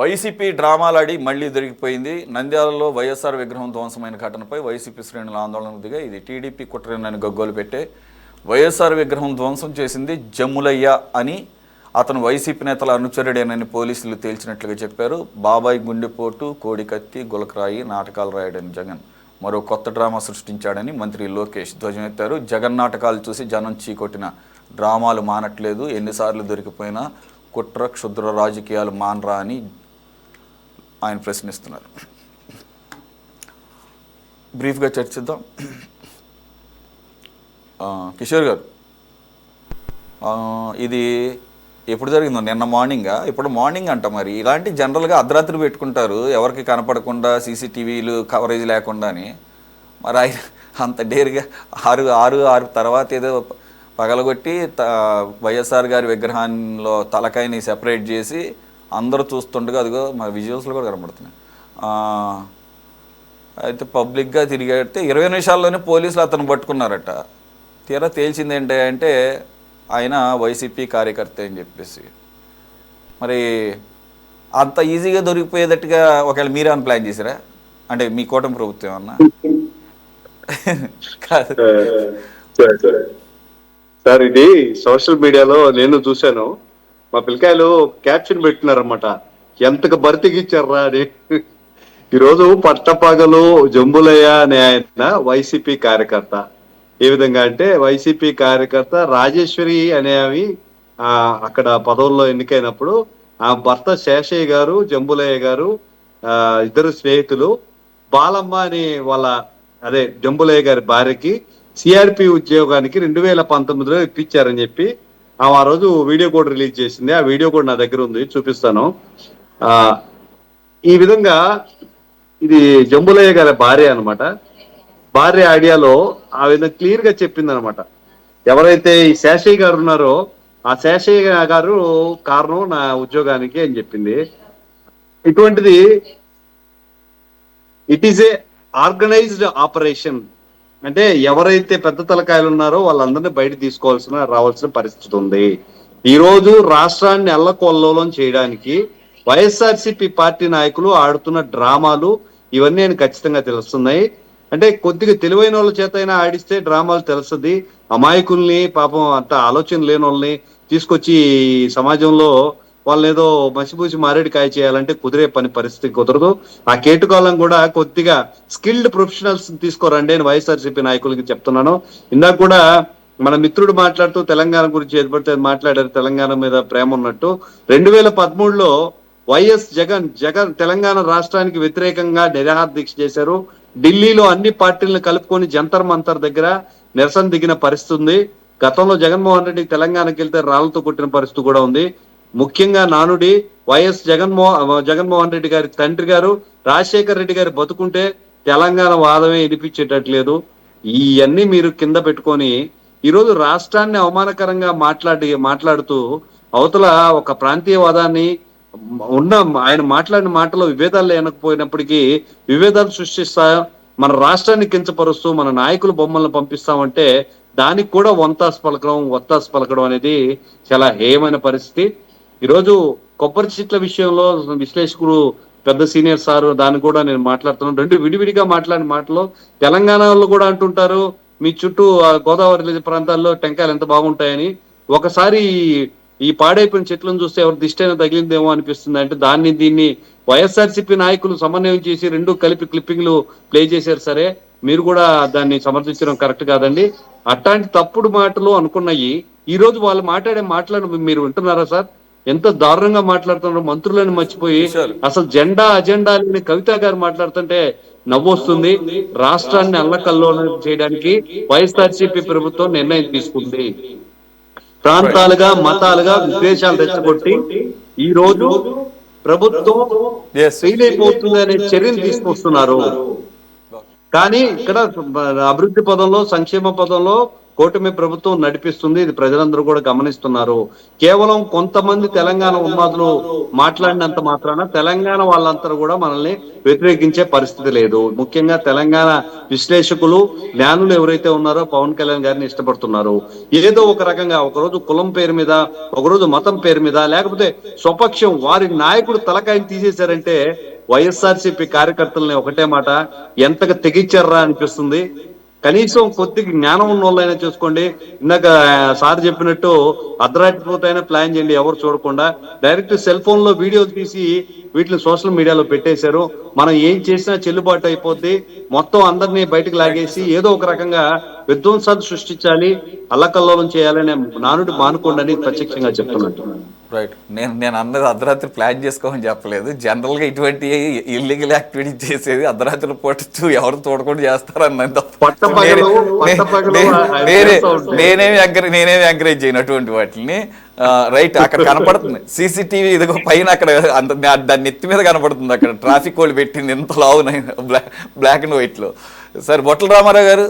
YCP డ్రామాలాడి మళ్లీ దొరికిపోయింది. నంద్యాలలో వైఎస్ఆర్ విగ్రహం ధ్వంసమైన ఘటనపై వైసీపీ శ్రేణుల ఆందోళనకు దిగా ఇది టీడీపీ కుట్రనని గగ్గోలు పెట్టే వైఎస్ఆర్ విగ్రహం ధ్వంసం చేసింది జమ్ములయ్య అని అతను వైసీపీ నేతల అనుచరుడేనని పోలీసులు తేల్చినట్లుగా చెప్పారు. బాబాయ్ గుండెపోటు, కోడికత్తి, గులకరాయి నాటకాలు రాయడని జగన్ మరో కొత్త డ్రామా సృష్టించాడని మంత్రి లోకేష్ ధ్వజమెత్తారు. జగన్ నాటకాలు చూసి జనం చీకొట్టిన డ్రామాలు మానట్లేదు, ఎన్నిసార్లు దొరికిపోయినా కుట్ర క్షుద్ర రాజకీయాలు మానరా అని ఆయన ప్రశ్నిస్తున్నారు. బ్రీఫ్గా చర్చిద్దాం. కిషోర్ గారు, ఇది ఎప్పుడు జరిగిందో? నిన్న మార్నింగా? ఇప్పుడు మార్నింగ్ అంట. మరి ఇలాంటి జనరల్గా అర్ధరాత్రి పెట్టుకుంటారు, ఎవరికి కనపడకుండా, సీసీటీవీలు కవరేజ్ లేకుండా అని. మరి ఆయన అంత డేర్గా ఆరు తర్వాత ఏదో పగలగొట్టి వైఎస్ఆర్ గారి విగ్రహాల్లో తలకాయని సెపరేట్ చేసి అందరూ చూస్తుండగా అదిగో మా విజువల్స్లో కూడా కనబడుతున్నాయి. అయితే పబ్లిక్గా తిరిగాడితే 20 నిమిషాల్లోనే పోలీసులు అతను పట్టుకున్నారట. తీరా తేల్చింది ఏంటంటే ఆయన వైసీపీ కార్యకర్త అని చెప్పేసి. మరి అంత ఈజీగా దొరికిపోయేటట్టుగా ఒకవేళ మీరే అని ప్లాన్ చేశారా? అంటే మీ కూటమి ప్రభుత్వం ఏమన్నా? సార్, ఇది సోషల్ మీడియాలో నేను చూశాను. మా పిల్లకాయలు క్యాప్షన్ పెట్టినారన్నమాట, ఎంతకు బర్తికిచ్చారా అని. ఈరోజు పట్టపగలు జంబులయ్య అనే ఆయన వైసీపీ కార్యకర్త. ఏ విధంగా అంటే వైసీపీ కార్యకర్త రాజేశ్వరి అనేవి అక్కడ పదవుల్లో ఎన్నికైనప్పుడు ఆ భర్త శేషయ్య గారు, జంబులయ్య గారు ఇద్దరు స్నేహితులు బాలమ్మ అని వాళ్ళ జంబులయ్య గారి భార్యకి సిఆర్పి ఉద్యోగానికి 2019లో ఇప్పించారని చెప్పి ఆ రోజు వీడియో కూడా రిలీజ్ చేసింది. ఆ వీడియో కూడా నా దగ్గర ఉంది, చూపిస్తాను. ఈ విధంగా ఇది జంబులయ్య గారి భార్య అనమాట. భార్య ఐడియాలో ఆ విధంగా క్లియర్ గా చెప్పింది అనమాట. ఎవరైతే ఈ శేషయ్య గారు ఉన్నారో ఆ శేషయ్య గారు కారణం నా ఉద్యోగానికి అని చెప్పింది. ఇటువంటిది it is a organised operation. అంటే ఎవరైతే పెద్ద తలకాయలు ఉన్నారో వాళ్ళందరినీ బయట రావాల్సిన పరిస్థితి ఉంది. ఈ రోజు రాష్ట్రాన్ని అల్లకొల్లోలం చేయడానికి వైఎస్ఆర్సీపీ పార్టీ నాయకులు ఆడుతున్న డ్రామాలు ఇవన్నీ ఆయన ఖచ్చితంగా తెలుస్తున్నాయి. అంటే కొద్దిగా తెలివైన వాళ్ళ చేత అయినా ఆడిస్తే డ్రామాలు తెలుస్తుంది. అమాయకుల్ని, పాపం అంత ఆలోచన లేని వాళ్ళని తీసుకొచ్చి సమాజంలో వాళ్ళని ఏదో మసిపూసి మారేడుకాయ చేయాలంటే కుదిరే పరిస్థితి కుదరదు. ఆ కేటుకాలం కూడా కొద్దిగా స్కిల్డ్ ప్రొఫెషనల్స్ తీసుకోరండి అని వైఎస్ఆర్సీపీ నాయకులకి చెప్తున్నాను. ఇందాక కూడా మన మిత్రుడు మాట్లాడుతూ తెలంగాణ గురించి ఏది పడితే మాట్లాడారు, తెలంగాణ మీద ప్రేమ ఉన్నట్టు. 2013లో వైఎస్ జగన్ తెలంగాణ రాష్ట్రానికి వ్యతిరేకంగా నిరాహార దీక్ష చేశారు. ఢిల్లీలో అన్ని పార్టీలను కలుపుకొని జంతర్ మంతర్ దగ్గర నిరసన దిగిన పరిస్థితి ఉంది. గతంలో జగన్మోహన్ రెడ్డి తెలంగాణకి వెళ్తే రాళ్లతో కొట్టిన పరిస్థితి కూడా ఉంది. ముఖ్యంగా నానుడి వైఎస్ జగన్మోహన్ రెడ్డి గారి తండ్రి గారు రాజశేఖర్ రెడ్డి గారి బతుకుంటే తెలంగాణ వాదమే వినిపించేటట్లేదు. ఇవన్నీ మీరు కింద పెట్టుకొని ఈరోజు రాష్ట్రాన్ని అవమానకరంగా మాట్లాడుతూ అవతల ఒక ప్రాంతీయవాదాన్ని ఆయన మాట్లాడిన మాటలో విభేదాలు లేనకపోయినప్పటికీ విభేదాలు సృష్టిస్తా మన రాష్ట్రాన్ని కించపరుస్తూ మన నాయకుల బొమ్మలను పంపిస్తామంటే దానికి కూడా ఒత్తాసు పలకడం అనేది చాలా హేయమైన పరిస్థితి. ఈరోజు కొబ్బరి చెట్ల విషయంలో విశ్లేషకుడు పెద్ద సీనియర్ సారు దాన్ని కూడా నేను మాట్లాడుతున్నాను. రెండు విడివిడిగా మాట్లాడిన మాటలో తెలంగాణలో కూడా అంటుంటారు మీ చుట్టూ గోదావరి ప్రాంతాల్లో టెంకాయలు ఎంత బాగుంటాయని. ఒకసారి ఈ పాడైపోయిన చెట్లను చూస్తే ఎవరు దిష్టైనా తగిలిందేమో అనిపిస్తుంది. అంటే దీన్ని వైఎస్ఆర్సీపీ నాయకులు సమన్వయం చేసి రెండు కలిపి క్లిప్పింగ్లు ప్లే చేశారు. సరే, మీరు కూడా దాన్ని సమర్థించడం కరెక్ట్ కాదండి. అట్లాంటి తప్పుడు మాటలు అనుకున్నాయి ఈ రోజు వాళ్ళు మాట్లాడి మీరు వింటున్నారా సార్? ఎంత దారుణంగా మాట్లాడుతున్నారు. మంత్రులను మర్చిపోయి అసలు అజెండా లేని కవిత గారు మాట్లాడుతుంటే నవ్వొస్తుంది. రాష్ట్రాన్ని అల్లకల్లోలం చేయడానికి వైఎస్ఆర్సీపీ ప్రభుత్వం నిర్ణయం తీసుకుంది. ప్రాంతాలుగా మతాలుగా విద్వేషాలు రెచ్చగొట్టి ఈ రోజు ప్రభుత్వం ఫెయిల్ అయిపోతుంది అనే చర్యలు తీసుకొస్తున్నారు. కానీ ఇక్కడ అభివృద్ధి పదంలో, సంక్షేమ పదంలో కూటమి ప్రభుత్వం నడిపిస్తుంది. ఇది ప్రజలందరూ కూడా గమనిస్తున్నారు. కేవలం కొంతమంది తెలంగాణ ఉన్మాదులు మాట్లాడినంత మాత్రాన తెలంగాణ వాళ్ళందరూ కూడా మనల్ని వ్యతిరేకించే పరిస్థితి లేదు. ముఖ్యంగా తెలంగాణ విశ్లేషకులు, జ్ఞానులు ఎవరైతే ఉన్నారో పవన్ కళ్యాణ్ గారిని ఇష్టపడుతున్నారు. ఏదో ఒక రకంగా ఒకరోజు కులం పేరు మీద, ఒకరోజు మతం పేరు మీద, లేకపోతే స్వపక్షం వారి నాయకుడు తలకాయని తీసేశారంటే వైఎస్ఆర్సీపీ కార్యకర్తలని ఒకటే మాట, ఎంతగా తెగించారా అనిపిస్తుంది. కనీసం కొద్దిగా జ్ఞానం ఉన్న వాళ్ళైనా చూసుకోండి. ఇందాక సార్ చెప్పినట్టు అర్ధరాత్రి పూటైనా ప్లాన్ చేయండి, ఎవరు చూడకుండా డైరెక్ట్ సెల్ ఫోన్ లో వీడియో తీసి వీటిని సోషల్ మీడియాలో పెట్టేశారు. మనం ఏం చేసినా చెల్లుబాటు అయిపోద్ది. మొత్తం అందరినీ బయటకు లాగేసి ఏదో ఒక రకంగా విధ్వంసాలు సృష్టించాలి, అల్లకల్లోలం చేయాలనే నానుడు మానుకోండి అని ప్రత్యక్షంగా చెప్తున్నట్టు. రైట్. నేను అన్నది అర్ధరాత్రి ప్లాన్ చేసుకోమని చెప్పలేదు. జనరల్గా ఇటువంటి ఇల్లీగల్ యాక్టివిటీ చేసేది అర్ధరాత్రి పూట ఎవరు చూడకుండా చేస్తారన్నది. నేనేమి ఎంకరేజ్ చేయను అటువంటి వాటిని. రైట్, అక్కడ కనపడుతుంది సీసీటీవీ, ఇదిగో పైన అక్కడ దాని నెత్తి మీద కనపడుతుంది. అక్కడ ట్రాఫిక్ వాళ్ళు పెట్టింది ఎంత లావున బ్లాక్ అండ్ వైట్లో. సార్ బొట్ల రామారావు గారు,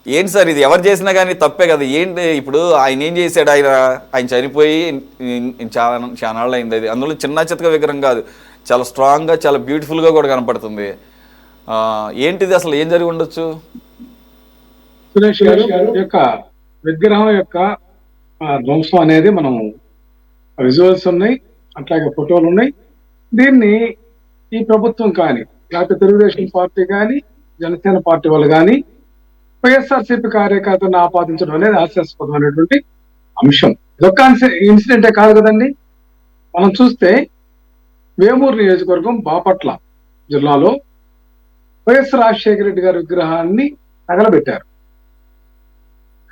ఏంటి సార్ ఇది? ఎవరు చేసినా కానీ తప్పే కదా. ఏంటి ఇప్పుడు ఆయన ఏం చేశాడు? ఆయన చనిపోయి చాలా అయింది. అది అందులో చిన్న చితక విగ్రహం కాదు, చాలా స్ట్రాంగ్గా, చాలా బ్యూటిఫుల్గా కూడా కనపడుతుంది. ఏంటిది అసలు? ఏం జరిగి ఉండొచ్చు? సురేష్ గారు యొక్క విగ్రహం యొక్క ధ్వంసం అనేది మనం విజువల్స్ ఉన్నాయి, అట్లాగే ఫోటోలు ఉన్నాయి. దీన్ని ఈ ప్రభుత్వం కానీ, లేకపోతే తెలుగుదేశం పార్టీ కానీ, జనసేన పార్టీ వాళ్ళు కానీ వైఎస్ఆర్సీపీ కార్యకర్తను ఆపాదించడం అనేది హాస్యాస్పదమైనటువంటి అంశం. ఇదొక్క ఇన్సిడెంటే కాదు కదండి. మనం చూస్తే వేమూరు నియోజకవర్గం బాపట్ల జిల్లాలో వైఎస్ రాజశేఖర రెడ్డి గారి విగ్రహాన్ని తగలబెట్టారు.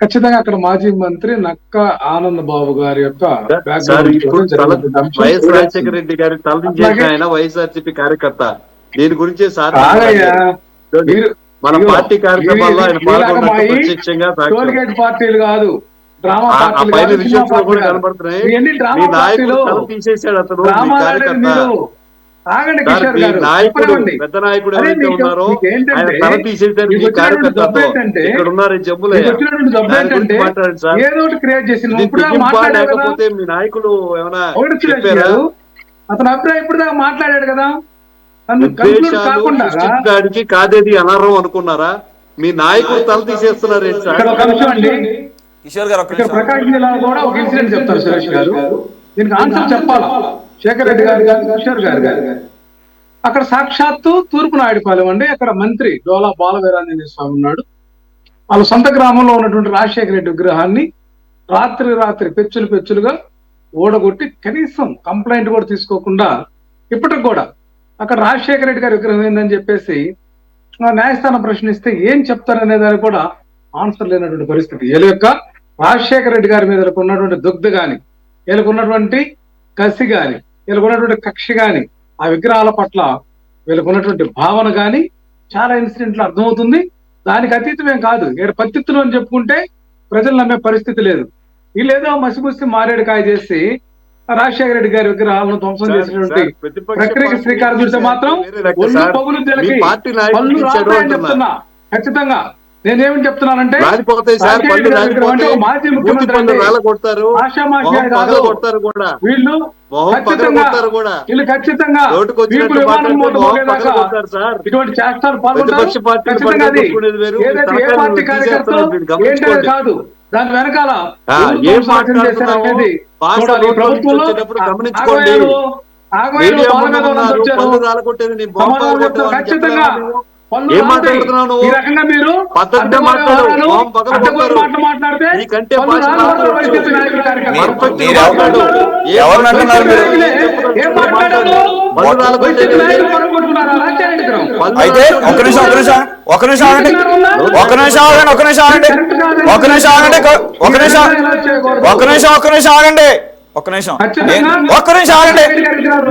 ఖచ్చితంగా అక్కడ మాజీ మంత్రి నక్క ఆనంద్ బాబు గారి యొక్క వైఎస్ రాజశేఖర రెడ్డి గారి తల వైఎస్ఆర్సీపీ కార్యకర్త. దీని గురించి సార్ మన పార్టీ కార్యక్రమాల్లో టోల్గేట్ పార్టీలు కాదు, డ్రామా కనబడుతున్నాయి. తీసేసాడు అతను. ఆగండి కిషోర్ గారు, పెద్ద నాయకుడు ఎవరైతే ఉన్నారో ఆయన తల తీసేసారు. ఈ కార్యకర్తతో ఇక్కడ ఉన్నారు జబ్బులయ్య. ఏదో ఒకటి క్రియేట్ చేసింది. లేకపోతే మీ నాయకులు ఏమైనా అతని అభిప్రాయం ఇప్పుడు దాకా మాట్లాడాడు కదా. గాడికి కాదేది అనర్హం అనుకున్నారా? మీ నాయకుడు తల తీసేస్తున్నారు. కిషోర్ గారు, ప్రకాశం జిల్లాలో కూడా ఒక ఇన్సిడెంట్ చెప్తారు సురేష్ గారు. దీనికి ఆన్సర్ చెప్పాలా శేఖర్ రెడ్డి గారు గారు, కిషోర్ గారు గారు. అక్కడ సాక్షాత్తు తూర్పు నాయుడుపాలెం అండి. అక్కడ మంత్రి డోలా బాలవీరాంజనేయ స్వామి ఉన్నాడు. వాళ్ళ సొంత గ్రామంలో ఉన్నటువంటి రాజశేఖర రెడ్డి విగ్రహాన్ని రాత్రి పెచ్చులుగా ఓడగొట్టి కనీసం కంప్లైంట్ కూడా తీసుకోకుండా ఇప్పటికి కూడా అక్కడ రాజశేఖర రెడ్డి గారి విగ్రహం ఏందని చెప్పేసి న్యాయస్థానం ప్రశ్నిస్తే ఏం చెప్తారనే దానికి కూడా ఆన్సర్ లేనటువంటి పరిస్థితి. వీళ్ళ యొక్క రాజశేఖర రెడ్డి గారి మీద ఉన్నటువంటి దుగ్ధ గాని, వీళ్ళకు ఉన్నటువంటి కసి గాని, వీళ్ళకు ఉన్నటువంటి కక్ష గాని, ఆ విగ్రహాల పట్ల వీళ్ళకు ఉన్నటువంటి భావన గాని చాలా ఇన్సిడెంట్లు అర్థమవుతుంది. దానికి అతీతమేం కాదు. ఇక్కడ పత్తిత్తులు అని చెప్పుకుంటే ప్రజలు నమ్మే పరిస్థితి లేదు. వీళ్ళేదో మసిగుసి మారేడుకాయ చేసి రాజశేఖర రెడ్డి గారి విగ్రహాలను ధ్వంసం చేసినటువంటి ప్రక్రియకి శ్రీకారం చుడితే మాత్రం ఒళ్ళు పగులు తెలికి పళ్ళు రాస్తాయని చెప్తున్నా. ఖచ్చితంగా నేనేమని చెప్తున్నానంటే మాజీ ముఖ్యమంత్రి వీళ్ళు ఖచ్చితంగా ఇటువంటి చేష్టాలు పాల్గొంటారు. ఏదైతే ఏ పార్టీ కార్యకర్తలు ఏంటనేది కాదు, దాని వెనకాల ప్రభుత్వంలో ఖచ్చితంగా ఈ రకంగా మీరు అయితే ఒక నిమిషం ఆగండి.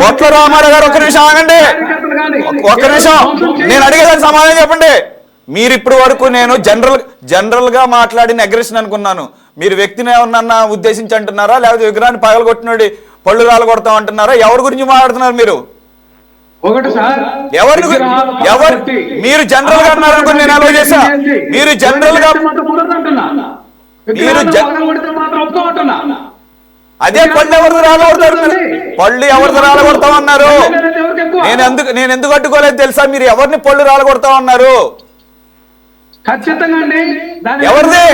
బొట్ల రామారావు గారు ఒక్క నిమిషం ఆగండి. నేను అడిగేదానికి సమాధానం చెప్పండి. మీరు ఇప్పటి వరకు నేను జనరల్ గా మాట్లాడిన అగ్రెషన్ అనుకున్నాను. మీరు వ్యక్తిని ఏమన్నా ఉద్దేశించి అంటున్నారా, లేకపోతే విగ్రహాన్ని పగలగొట్టినోడి పళ్ళు రాలగొడతాం అంటున్నారా? ఎవరి గురించి మాట్లాడుతున్నారు మీరు? మీరు జనరల్ గా అన్నారనుకుని నేను అలా చేశా. మీరు జనరల్ గా పగలగొడితే మాత్రం ఒప్పుకోమంటున్నా. అదే పళ్ళు ఎవరిది రాలగొడతారు? పళ్ళు ఎవరిది రాలగొడతామన్నారు? నేను ఎందుకు అడ్డుకోలేదు తెలుసా? మీరు ఎవరిని పళ్ళు రాలగొడతామన్నారు? ఖచ్చితంగా అండి. ఎవరిది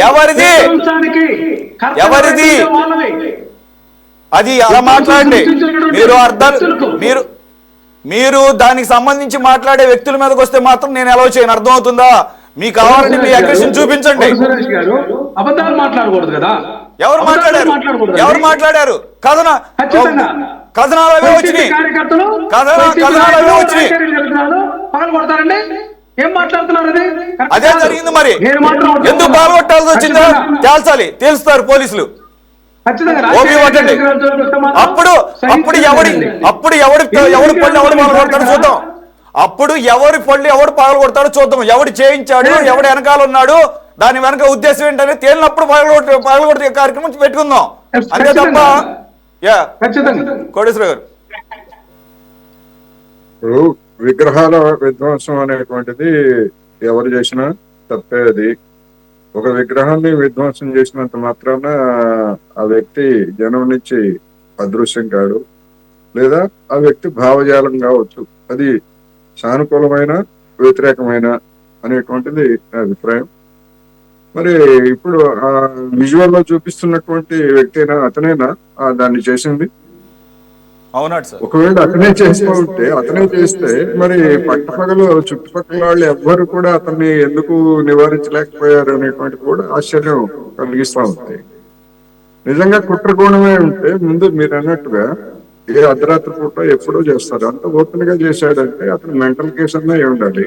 ఎవరిది ఎవరిది అది అలా మాట్లాడండి. మీరు దానికి సంబంధించి మాట్లాడే వ్యక్తుల మీదకి వస్తే మాత్రం నేను ఎలా చేయను, అర్థమవుతుందా? మీకు కావాలంటే మీ అగ్రెషన్ చూపించండి. సురేష్ గారు అబద్ధాలు మాట్లాడకూడదు కదా. ఎవరు మాట్లాడారు? కథనాలు అవే వచ్చినాయి. పగలు కొడతారండి. ఏం మాట్లాడుతున్నారు? అదే జరిగింది. మరి ఎందుకు పాల్గొట్టాల్సి వచ్చిందో తెలుస్తారు పోలీసులు. అప్పుడు ఎవరి పళ్ళు ఎవడు పగలగొడతాడో చూద్దాం. అప్పుడు ఎవరి పళ్ళు ఎవడు పగలగొడతాడో చూద్దాం. ఎవడు చేయించాడు, ఎవడు వెనకాల ఉన్నాడు, దాని వెనక ఉద్దేశం ఏంటనే తేలినప్పుడు పగలగొట్టే కార్యక్రమం పెట్టుకుందాం. అంతే తప్ప కోటేశ్వర గారు విగ్రహాల విధ్వంసం అనేటువంటిది ఎవరు చేసినా తప్పే. అది ఒక విగ్రహాన్ని విధ్వంసం చేసినంత మాత్రాన ఆ వ్యక్తి జనం నుంచి అదృశ్యం కాడు, లేదా ఆ వ్యక్తి భావజాలం కావచ్చు. అది సానుకూలమైన వ్యతిరేకమైన అనేటువంటిది నా అభిప్రాయం. మరి ఇప్పుడు ఆ విజువల్ లో చూపిస్తున్నటువంటి వ్యక్తి అతనేనా దాన్ని చేసింది? అవునాడు సార్. ఒకవేళ అతనే చేస్తూ ఉంటే, అతనే చేస్తే మరి పట్టపగలు చుట్టుపక్కల వాళ్ళు ఎవ్వరు కూడా అతన్ని ఎందుకు నివారించలేకపోయారు అనేటువంటి కూడా ఆశ్చర్యం కలిగిస్తా ఉంది. నిజంగా కుట్రకోణమే ఉంటే ముందు మీరు అన్నట్టుగా ఏ అర్ధరాత్రి పూట ఎప్పుడో చేస్తారు. అంత ఓపెన్ గా చేశాడంటే అతను మెంటల్ కేసు అన్నా అయి ఉండాలి,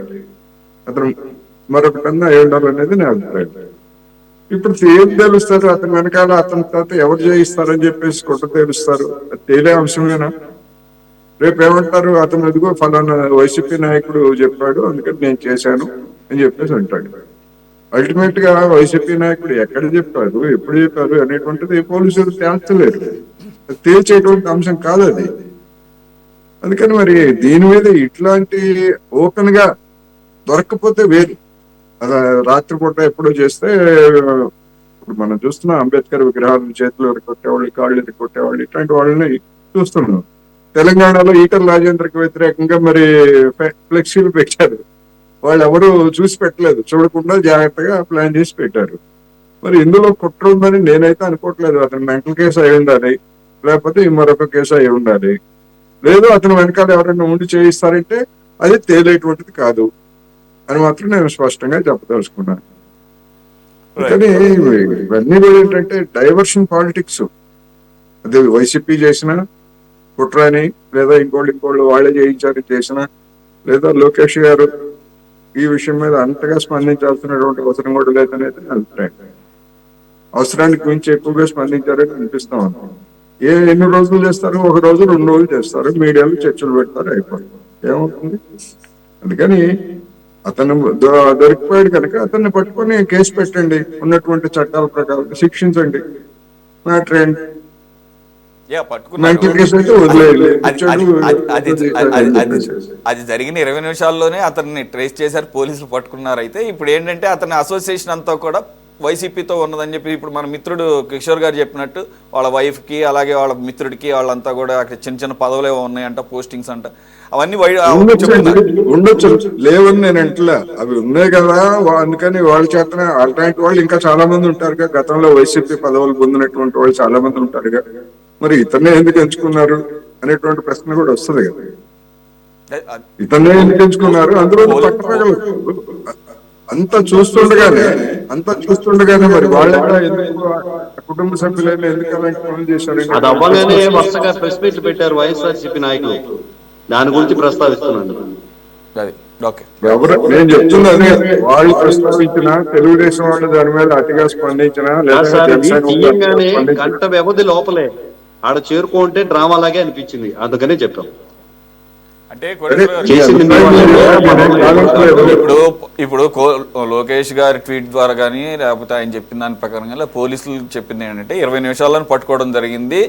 అతను మరొకటన్నా అయి ఉండాలి అనేది నా అభిప్రాయం. ఇప్పుడు ఏం తెలుస్తారు? అతని వెనకాల అతని తర్వాత ఎవరు చేయిస్తారని చెప్పేసి కొట్ట తెలుస్తారు. తేలే అంశమేనా? రేపు ఏమంటారు? అతను ఎదుగో ఫలానా వైసీపీ నాయకుడు చెప్పాడు అందుకని నేను చేశాను అని చెప్పేసి అంటాడు. అల్టిమేట్ గా వైసీపీ నాయకుడు ఎక్కడ చెప్పారు, ఎప్పుడు చెప్పారు అనేటువంటిది పోలీసులు తేల్చలేరు. తేల్చేటువంటి అంశం కాదు అది. అందుకని మరి దీని మీద ఇట్లాంటి ఓపెన్ గా దొరకకపోతే వేరు. రాత్రిపూట ఎప్పుడో చేస్తే ఇప్పుడు మనం చూస్తున్నాం అంబేద్కర్ విగ్రహాలను చేతులు కొట్టేవాళ్ళు, కాళ్ళు కొట్టేవాళ్ళు, ఇట్లాంటి వాళ్ళని చూస్తున్నాం. తెలంగాణలో ఈటల రాజేంద్రకి వ్యతిరేకంగా మరి ఫ్లెక్సీలు పెట్టారు. వాళ్ళు ఎవరు చూసి పెట్టలేదు, చూడకుండా జాగ్రత్తగా ప్లాన్ చేసి పెట్టారు. మరి ఇందులో కుట్ర ఉందని నేనైతే అనుకోవట్లేదు. అతను మెంటల్ కేసు అయి ఉండాలి, లేకపోతే మరొక కేసు అయి ఉండాలి, లేదు అతను వెనకాల ఎవరైనా ఉండి చేయిస్తారంటే అది తేలేటువంటిది కాదు అని మాత్రం నేను స్పష్టంగా చెప్పదలుచుకున్నాను. కానీ ఇవన్నీ కూడా ఏంటంటే డైవర్షన్ పాలిటిక్స్. అది వైసీపీ చేసిన కుట్రని, లేదా ఇంకోళ్ళు వాళ్ళే చేయించారు చేసిన, లేదా లోకేష్ గారు ఈ విషయం మీద అంతగా స్పందించాల్సినటువంటి అవసరం కూడా లేదనేది నా అభిప్రాయం. అవసరానికి మించి ఎక్కువగా స్పందించారని అనిపిస్తా ఉన్నాం. ఎన్ని రోజులు చేస్తారు? ఒక రోజు 2 రోజులు చేస్తారు, మీడియాలో చర్చలు పెడతారు, అయిపోతుంది. ఏమవుతుంది? అందుకని అతను దొరికిపోయాడు కనుక అతన్ని పట్టుకొని కేసు పెట్టండి, ఉన్నటువంటి చట్టాల ప్రకారం శిక్షించండి. మ్యాటర్ ఏంటి? అది జరిగిన 20 నిమిషాల్లోనే అతన్ని ట్రేస్ చేశారు, పోలీసులు పట్టుకున్నారు. అయితే ఇప్పుడు ఏంటంటే అతని అసోసియేషన్ అంతా కూడా వైసీపీతో ఉన్నదని చెప్పి ఇప్పుడు మన మిత్రుడు కిషోర్ గారు చెప్పినట్టు వాళ్ళ వైఫ్కి అలాగే వాళ్ళ మిత్రుడికి వాళ్ళంతా కూడా అక్కడ చిన్న చిన్న పదవులు ఉన్నాయంట, పోస్టింగ్స్ అంట, అవన్నీ ఉండొచ్చు. లేవని నేను అంటలే, అవి ఉన్నాయి కదా. అందుకని వాళ్ళ చేతనే అలాంటి వాళ్ళు ఇంకా చాలా మంది ఉంటారుగా. గతంలో వైసీపీ పదవులు పొందినటువంటి వాళ్ళు చాలా మంది ఉంటారుగా. మరి ఇతన్నే ఎందుకు ఎంచుకున్నారు అనేటువంటి ప్రశ్న కూడా వస్తుంది కదా. ఇతన్నే ఎందుకు ఎంచుకున్నారు? అందులో పట్టపగలు అంతా చూస్తుండగానే మరి వాళ్ళ కుటుంబ సభ్యులైనా ఎందుకు అలాంటి పనులు చేశారు? అది అవ్వగానే వరుసగా ప్రెస్ మీట్లు పెట్టారు వైఎస్ఆర్సీపీ నాయకులు. దాని గురించి ప్రస్తావిస్తున్నాను. ఎవరు నేను చెప్తున్నది, వాళ్ళు ప్రస్తావించిన తెలుగుదేశం వాళ్ళు దాని మీద అతిగా స్పందించిన, గంట వ్యవధి లోపలే ఆడ చేరుకుంటే డ్రామా లాగే అనిపించింది, అందుకనే చెప్పాం. అంటే ఇప్పుడు లోకేష్ గారి ట్వీట్ ద్వారా కానీ లేకపోతే ఆయన చెప్పిన దాని ప్రకారంగా పోలీసులు చెప్పింది ఏంటంటే 20 నిమిషాలను పట్టుకోవడం జరిగింది,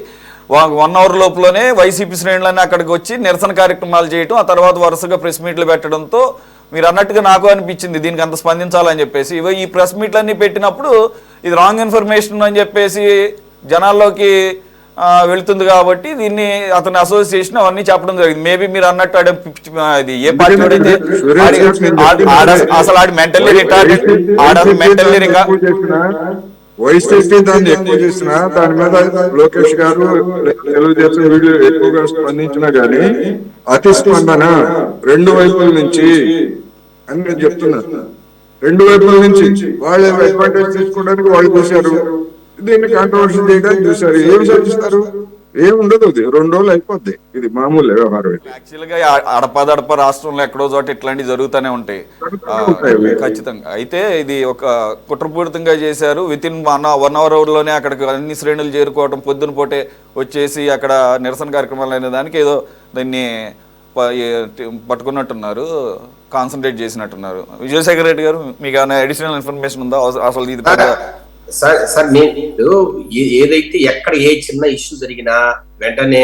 1 అవర్ లోపులోనే వైసీపీ శ్రేణులన్నీ అక్కడికి వచ్చి నిరసన కార్యక్రమాలు చేయటం, ఆ తర్వాత వరుసగా ప్రెస్ మీట్లు పెట్టడంతో మీరు అన్నట్టుగా నాకు అనిపించింది దీనికి అంత స్పందించాలని చెప్పేసి. ఈ ప్రెస్ మీట్లన్నీ పెట్టినప్పుడు ఇది రాంగ్ ఇన్ఫర్మేషన్ అని చెప్పేసి జనాల్లోకి వెళుతుంది కాబట్టి దీన్ని అతని అసోసియేషన్ అవన్నీ చెప్పడం జరిగింది. మేబీ మీరు అన్నట్టు అది ఏ పార్టీ అయితే అసలు ఆడి మెంటల్లీ రిటార్డెడ్, మెంటల్లీ వైసీపీ దాన్ని ఎక్కువ చేసినా దాని మీద లోకేష్ గారు తెలుగుదేశం వీళ్ళు ఎక్కువగా స్పందించినా గానీ అతి స్పందన 2 వైపుల నుంచి అని నేను చెప్తున్నాను. 2 వైపుల నుంచి వాళ్ళే అడ్వాంటేజ్ తీసుకోవడానికి వాళ్ళు చూశారు, దీన్ని కాంట్రవర్సీ చేయడానికి చూశారు. ఏమి సాధిస్తారు? ఏముండదు, అది 2 రోజులు అయిపోద్ది. ఇది మామూలు వ్యవహారం. యాక్చువల్గా అడపదడప రాష్ట్రంలో ఎక్కడో చోట ఇట్లాంటివి జరుగుతూనే ఉంటాయి ఖచ్చితంగా. అయితే ఇది ఒక కుట్రపూరితంగా చేశారు. వితిన్ 1 అవర్ అక్కడికి అన్ని శ్రేణులు చేరుకోవడం, పొద్దున పూటే వచ్చేసి అక్కడ నిరసన కార్యక్రమాలు అనే దానికి ఏదో దాన్ని పట్టుకున్నట్టున్నారు, కాన్సన్ట్రేట్ చేసినట్టున్నారు. విజయశేఖర్ రెడ్డి గారు, మీకు ఏమైనా అడిషనల్ ఇన్ఫర్మేషన్ ఉందా? అసలు ఇది సార్ నేను ఏదైతే ఎక్కడ ఏ చిన్న ఇష్యూ జరిగినా వెంటనే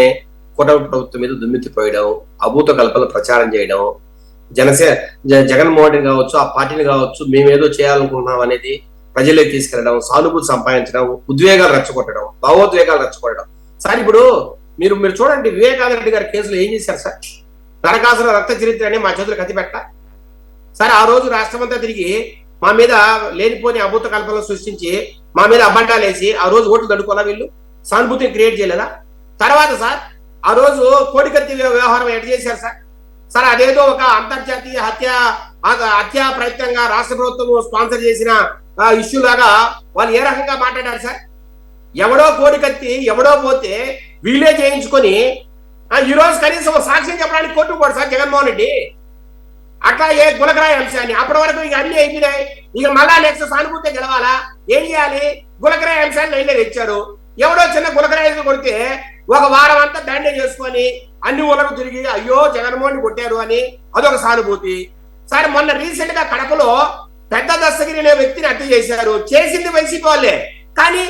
కూటమి ప్రభుత్వం మీద దుమ్మెత్తిపోయడం, అభూత కల్పన ప్రచారం చేయడం, జగన్మోహన్ రెడ్డి కావచ్చు, ఆ పార్టీని కావచ్చు, మేమేదో చేయాలనుకుంటున్నాం అనేది ప్రజల్లోకి తీసుకెళ్లడం, సానుభూతి సంపాదించడం, ఉద్వేగాలు రెచ్చగొట్టడం, భావోద్వేగాలు రెచ్చగొట్టడం. సార్ ఇప్పుడు మీరు చూడండి, వివేకానంద రెడ్డి గారి కేసులో ఏం చేశారు సార్? నరకాసుర రక్త చరిత్ర అని మా చేతులు కత్తిపెట్ట సార్. ఆ రోజు రాష్ట్రమంతా తిరిగి మా మీద లేనిపోని అభూత కల్పనలు సృష్టించి మా మీద అబండాలు వేసి ఆ రోజు ఓట్లు తడుకోవాలా? వీళ్ళు సానుభూతిని క్రియేట్ చేయలేదా? తర్వాత సార్ ఆ రోజు కోడికత్తి వ్యవహారం ఎట్ చేశారు సార్. సార్ అదేదో ఒక అంతర్జాతీయ హత్యా ప్రయత్నంగా రాష్ట్ర ప్రభుత్వం స్పాన్సర్ చేసిన ఇష్యూ లాగా వాళ్ళు ఏ రకంగా మాట్లాడారు సార్? ఎవడో కోడికత్తి ఎవడో పోతే వీళ్ళే చేయించుకొని ఈ రోజు కనీసం సాక్ష్యం చెప్పడానికి కోర్టు పోడు సార్ జగన్మోహన్ రెడ్డి. అట్లా ఏ గులకరాయి అంశాన్ని అప్పటి వరకు ఇక అన్ని అయిపోయినాయి, ఇక మళ్ళా నెక్స్ట్ సానుభూతి గెలవాలా? ఏం చేయాలి? గులకరాయి అంశాన్ని లైన్లో తెచ్చారు. ఎవడో చిన్న గులకరాయి కొడితే 1 వారం అంతా బ్యాండేజ్ చేసుకొని అన్ని ఊళ్ళకు తిరిగి అయ్యో జగన్మోహన్ కొట్టారు అని అదొక సానుభూతి. సరే మొన్న రీసెంట్ గా కడపలో పెద్ద దస్తగిరి అనే వ్యక్తిని హత్య చేశారు. చేసింది వైసీపీ వాళ్ళే, కానీ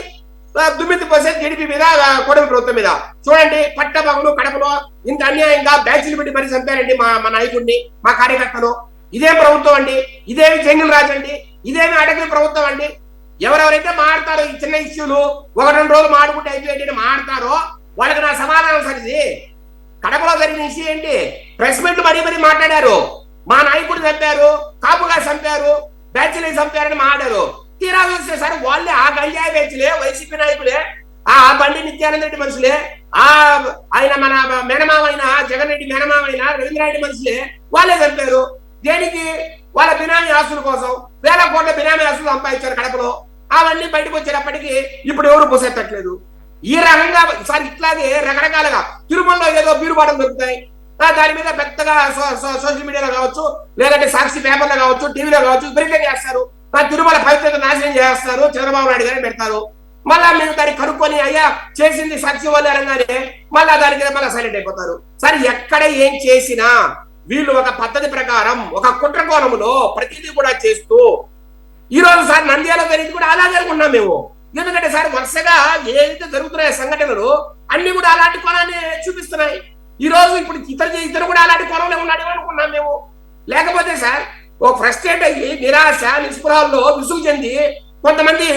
9% టీడీపీ మీద, కూటమి ప్రభుత్వం మీద. చూడండి, పట్టపగలు కడపలో ఇంత అన్యాయంగా బ్యాచ్లు పెట్టి మరి చంపారండి మా నాయకుడిని, మా కార్యకర్తలు. ఇదేం ప్రభుత్వం అండి? ఇదేమి జంగిల్ రాజు అండి? ఇదేమి అడగని ప్రభుత్వం అండి? ఎవరెవరైతే మాడతారో ఈ చిన్న ఇష్యూలు 1-2 రోజులు మాడుకుంటే అయిపోయేటి మాడతారో వాళ్ళకి నా సమాధానం సరిది. కడపలో జరిగిన ఇష్యూ ఏంటి? ప్రెస్ మీట్లు మరీ మాట్లాడారు. మా నాయకుడు చంపారు, కాపుగా చంపారు, బ్యాచ్లు చంపారని మాట్లాడారు. తీరా చూస్తే సార్ వాళ్ళే ఆ గంజాయి బ్యాచ్లే, వైసీపీ నాయకులే, ఆ బండి నిత్యానంద రెడ్డి మనుషులే, ఆయన మన మేనమామైన జగన్ రెడ్డి మేనమామైన రవీంద్రారెడ్డి మనుషులే వాళ్ళే చంపారు. దేనికి? వాళ్ళ బినామీ ఆస్తుల కోసం 1000 కోట్ల బినామీ ఆస్తులు సంపాదించారు కడపలో. అవన్నీ బయటకు వచ్చేటప్పటికి ఇప్పుడు ఎవరు పోసెత్తట్లేదు. ఈ రకంగా సార్ ఇట్లాగే రకరకాలుగా తిరుమలలో ఏదో బీరుబాటలు దొరుకుతాయి, దాని మీద పెద్దగా సోషల్ మీడియాలో కావచ్చు, లేదంటే సాక్షి పేపర్లో కావచ్చు, టీవీలో కావచ్చు విపరీతంగా చేస్తారు. తిరుమల పవిత్రత నాశనం చేస్తారు, చంద్రబాబు నాయుడు గారిని పెడతారు. మళ్ళా మీరు దాన్ని కనుక్కొని అయ్యా చేసింది సాక్షి వాళ్ళు అనగానే మళ్ళా దానికి మళ్ళీ సైలెంట్ అయిపోతారు. సరే ఎక్కడ ఏం చేసినా వీళ్ళు ఒక పద్ధతి ప్రకారం ఒక కుట్ర కోణంలో ప్రతిదీ కూడా చేస్తూ ఈ రోజు సార్ నంద్యాల జరిగింది కూడా అలాగే అనుకున్నాం మేము. ఎందుకంటే సార్ వరుసగా ఏదైతే జరుగుతున్నాయో సంఘటనలు అన్ని కూడా అలాంటి కోణాన్ని చూపిస్తున్నాయి. ఈ రోజు ఇప్పుడు ఇతరు కూడా అలాంటి కోణంలో ఉన్నాడు అనుకున్నాం మేము. లేకపోతే సార్ ఓ ఫ్రస్ట్రేట్ అయ్యి నిరాశ నిస్పృహాల్లో విసుగు చెంది కొంతమంది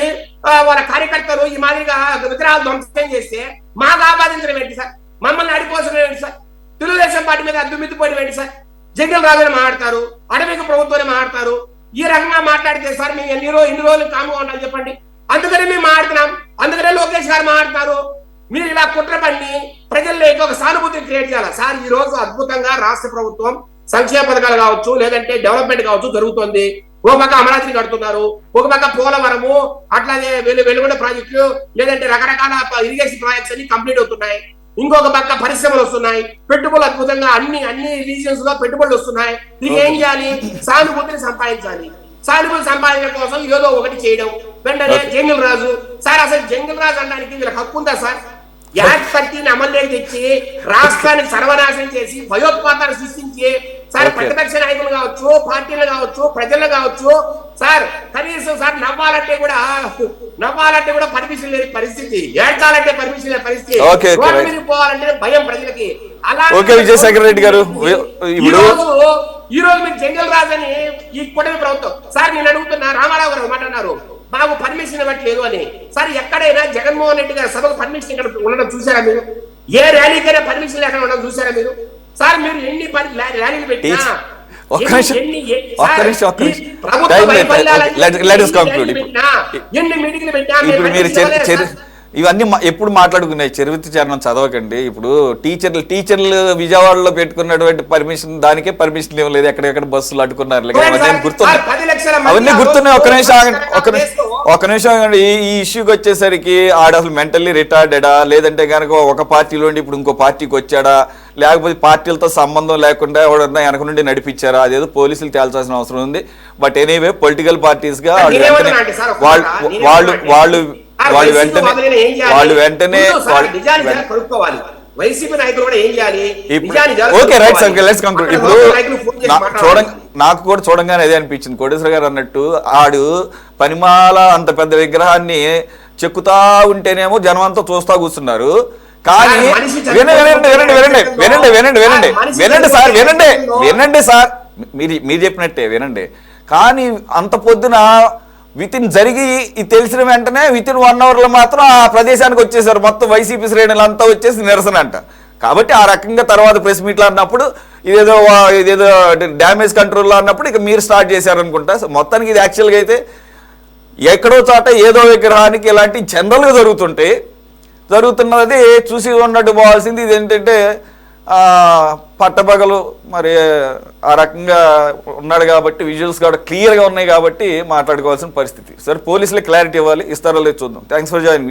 వాళ్ళ కార్యకర్తలు ఈ మాదిరిగా విగ్రహాలు ధ్వంసం చేస్తే మాకు ఆపాదించడం ఏంటి సార్? మమ్మల్ని అడిపోసడం ఏంటి సార్? తెలుగుదేశం పార్టీ మీద అద్దుమిత్తిపోవడం ఏంటి సార్? జంగిల్ రాజుని మాట్లాడతారు, అడవికి ప్రభుత్వాన్ని మాట్లాడతారు. ఈ రకంగా మాట్లాడితే సార్ మేము ఎన్ని రోజులు కాముగా ఉండాలి చెప్పండి? అందుకనే మేము మాట్లాడుతున్నాం, అందుకనే లోకేష్ గారు మాట్లాడతారు. మీరు ఇలా కుట్ర పన్ని ప్రజల్లో ఒక సానుభూతిని క్రియేట్ చేయాలి సార్. ఈ రోజు అద్భుతంగా రాష్ట్ర ప్రభుత్వం సంక్షేమ పథకాలు కావచ్చు, లేదంటే డెవలప్మెంట్ కావచ్చు జరుగుతుంది. ఒక పక్క అమరావతిని కడుతున్నారు, ఒక పక్క పోలవరము, అట్లాగే వెలుగొండ ప్రాజెక్టులు, లేదంటే రకరకాల ఇరిగేషన్ ప్రాజెక్ట్స్ అన్ని కంప్లీట్ అవుతున్నాయి. ఇంకొక పక్క పరిశ్రమలు వస్తున్నాయి, పెట్టుబడులు అద్భుతంగా అన్ని రీజియన్స్ లో పెట్టుబడులు వస్తున్నాయి. ఇది ఏం చేయాలి? సానుభూతిని సంపాదించాలి. సానుభూతి సంపాదించడం కోసం ఏదో ఒకటి చేయడం. వెంటనే జంగిల్ రాజు సార్, అసలు జంగిల్ రాజు అనడానికి వీళ్ళకి హక్కు ఉందా సార్? యాక్ట్ 13 అమల్లోకి తెచ్చి రాష్ట్రానికి సర్వనాశనం చేసి భయోత్పాతాలు సృష్టించి సార్ Okay. ప్రతిపక్ష నాయకులు కావచ్చు, పార్టీలు కావచ్చు, ప్రజలు కావచ్చు, సార్ కనీసం సార్ నవ్వాలంటే కూడా పర్మిషన్ లేని పరిస్థితి, ఏడ్చాలంటే పర్మిషన్ లేని పరిస్థితి, Okay, okay, రోడ్డు right. మీదకి పోవాలంటే భయం ప్రజలకి. ఓకే విజయసాగర్ రెడ్డి గారు, ఇప్పుడు ఈ రోజు మీరు జంగల్ రాజ్ అని ఈ కూటమి ప్రభుత్వం, సార్ నేను అడుగుతున్నా, రామారావు గారు మాట అన్నారు మాకు పర్మిషన్ ఇవ్వట్లేదు అని. సార్ ఎక్కడైనా జగన్మోహన్ రెడ్డి గారు సభకు పర్మిషన్ ఇక్కడ ఉండడం చూసారా మీరు? ఏ ర్యాలీకైనా పర్మిషన్ లేకుండా ఉండడం చూసారా మీరు? సార్ మీరు ఎన్ని ర్యాలీలు పెట్టినా, ఒక్క నిమిషం. ఎన్ని మీటింగ్లు పెట్టినా ఇప్పుడు మీరు ఇవన్నీ ఎప్పుడు మాట్లాడుకున్నాయి, చరిత్ర చరణం చదవకండి. ఇప్పుడు టీచర్లు విజయవాడలో పెట్టుకున్నటువంటి పర్మిషన్, దానికే పర్మిషన్ ఇవ్వలేదు, ఎక్కడెక్కడ బస్సులు అడ్డుకున్నారు, అవన్నీ గుర్తున్నాయి. ఒక నిమిషం ఆగండి. ఈ ఇష్యూకి వచ్చేసరికి ఆడ అసలు మెంటల్లీ రిటార్డెడా, లేదంటే కనుక ఒక పార్టీలో ఇప్పుడు ఇంకో పార్టీకి వచ్చాడా, లేకపోతే పార్టీలతో సంబంధం లేకుండా ఎవడన్నా వెనక నుండి నడిపించారా, అదేదో పోలీసులు తేల్చాల్సిన అవసరం ఉంది. బట్ ఎనీవే పొలిటికల్ పార్టీస్ గా వాళ్ళు వెంటనే వైసీపీ నాయకులు కూడా ఏం చేయాలి? Okay right sir, let's conclude. ఇప్పుడు నాకు కూడా చూడంగానే అదే అనిపించింది, కోటేశ్వర గారు అన్నట్టు ఆడు పనిమాల అంత పెద్ద విగ్రహాన్ని చెక్కుతా ఉంటేనేమో జనం అంతా చూస్తా కూర్చున్నారు. కానీ వినండి సార్, మీరు చెప్పినట్టే వినండి. కానీ అంత పొద్దున జరిగి తెలిసిన వెంటనే వితిన్ 1 hour మాత్రం ఆ ప్రదేశానికి వచ్చేసారు మొత్తం వైసీపీ శ్రేణులు అంతా వచ్చేసి నిరసన అంట. కాబట్టి ఆ రకంగా తర్వాత ప్రెస్ మీట్లో అన్నప్పుడు ఇదేదో డ్యామేజ్ కంట్రోల్లో అన్నప్పుడు ఇక మీరు స్టార్ట్ చేశారనుకుంటా. మొత్తానికి ఇది యాక్చువల్గా అయితే ఎక్కడో చోట ఏదో విగ్రహానికి ఇలాంటి జనరల్గా జరుగుతున్నది చూసి ఉన్నట్టు పోవాల్సింది. ఇది ఏంటంటే పట్టపగలు మరి ఆ రకంగా ఉన్నాడు కాబట్టి విజువల్స్ కూడా క్లియర్గా ఉన్నాయి కాబట్టి మాట్లాడుకోవాల్సిన పరిస్థితి. సరే పోలీసులే క్లారిటీ ఇవ్వాలి, ఇస్తారో లేదు చూద్దాం. Thanks for join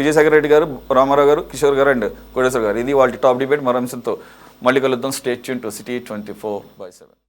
Vijayasagar Reddy గారు, రామారావు గారు, కిషోర్ గారు అండ్ కోటేశ్వర్ గారు. ఇది వాళ్ళ టాప్ డిబేట్. మరో అంశంతో మళ్ళీ కలుద్దాం. Stay tune to City 24/7.